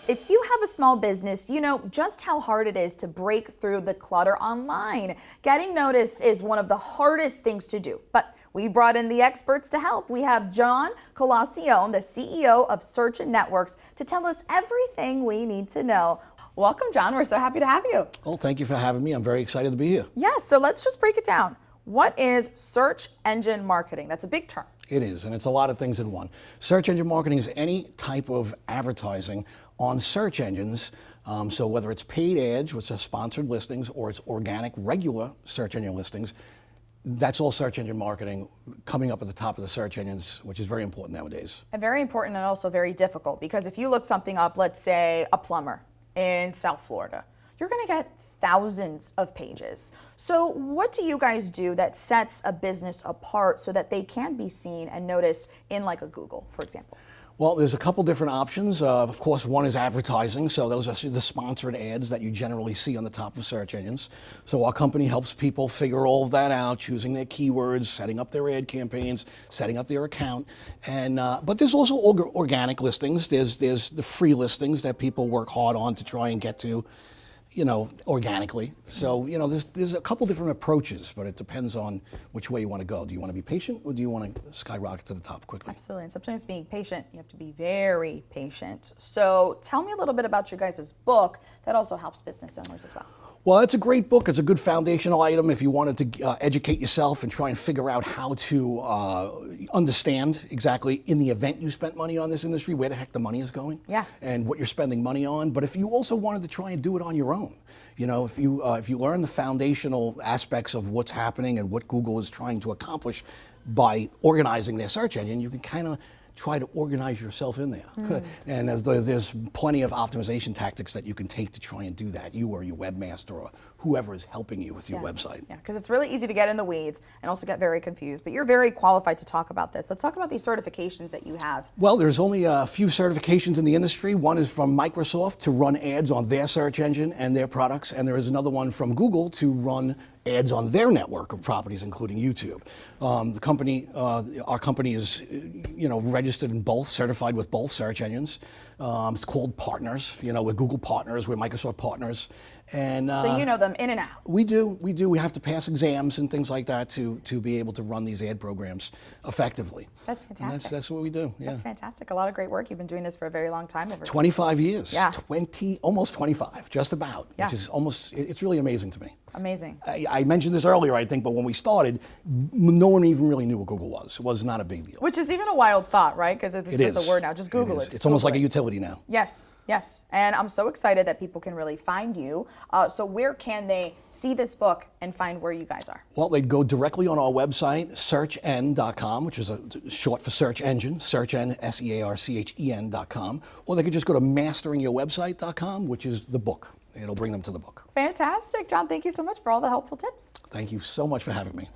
If you have a small business, you know just how hard it is to break through the clutter online. Getting noticed is one of the hardest things to do, but we brought in the experts to help. We have John Colacione, the CEO of Search and Networks, to tell us everything we need to know. Welcome, John. We're so happy to have you. Well, thank you for having me. I'm very excited to be here. Yes, so let's just break it down. What is search engine marketing? That's a big term. It is, and it's a lot of things in one. Search engine marketing is any type of advertising on search engines. So whether it's paid ads, which are sponsored listings, or it's organic, regular search engine listings, that's all search engine marketing coming up at the top of the search engines, which is very important nowadays. And very important and also very difficult, because if you look something up, let's say a plumber in South Florida, you're going to get thousands of pages. So what do you guys do that sets a business apart so that they can be seen and noticed in like a Google, for example? Well, there's a couple different options. Of course, one is advertising. So those are the sponsored ads that you generally see on the top of search engines. So our company helps people figure all of that out, choosing their keywords, setting up their ad campaigns, setting up their account. And but there's also organic listings. There's the free listings that people work hard on to try and get to, organically. So, there's a couple different approaches, but it depends on which way you want to go. Do you want to be patient, or do you want to skyrocket to the top quickly? Absolutely, and sometimes being patient, you have to be very patient. So tell me a little bit about your guys' book that also helps business owners as well. Well, it's a great book. It's a good foundational item if you wanted to educate yourself and try and figure out how to understand exactly in the event you spent money on this industry, where the heck the money is going, and what you're spending money on. But if you also wanted to try and do it on your own, if you learn the foundational aspects of what's happening and what Google is trying to accomplish by organizing their search engine, you can kind of try to organize yourself in there. And there's plenty of optimization tactics that you can take to try and do that, you or your webmaster or whoever is helping you with your website. Yeah, because it's really easy to get in the weeds and also get very confused, but you're very qualified to talk about this. Let's talk about these certifications that you have. Well, there's only a few certifications in the industry. One is from Microsoft to run ads on their search engine and their products, and there is another one from Google to run ads on their network of properties, including YouTube. Our company is, registered in both, certified with both search engines. It's called Partners. We're Google partners, we're Microsoft partners, and so you know them in and out. We do. We have to pass exams and things like that to be able to run these ad programs effectively. That's fantastic. That's what we do. Yeah. That's fantastic. A lot of great work. You've been doing this for a very long time. 25 years. Yeah. Almost 25, just about. Yeah. Which is it's really amazing to me. Amazing. I mentioned this earlier, I think, but when we started, no one even really knew what Google was. It was not a big deal. Which is even a wild thought, right? Because it's just a word now. Just Google it. It's almost like a utility now. Yes, yes. And I'm so excited that people can really find you. So where can they see this book and find where you guys are? Well, they'd go directly on our website, searchen.com, which is short for search engine, searchen, SEARCHEN.com. Or they could just go to masteringyourwebsite.com, which is the book. It'll bring them to the book. Fantastic. John, thank you so much for all the helpful tips. Thank you so much for having me.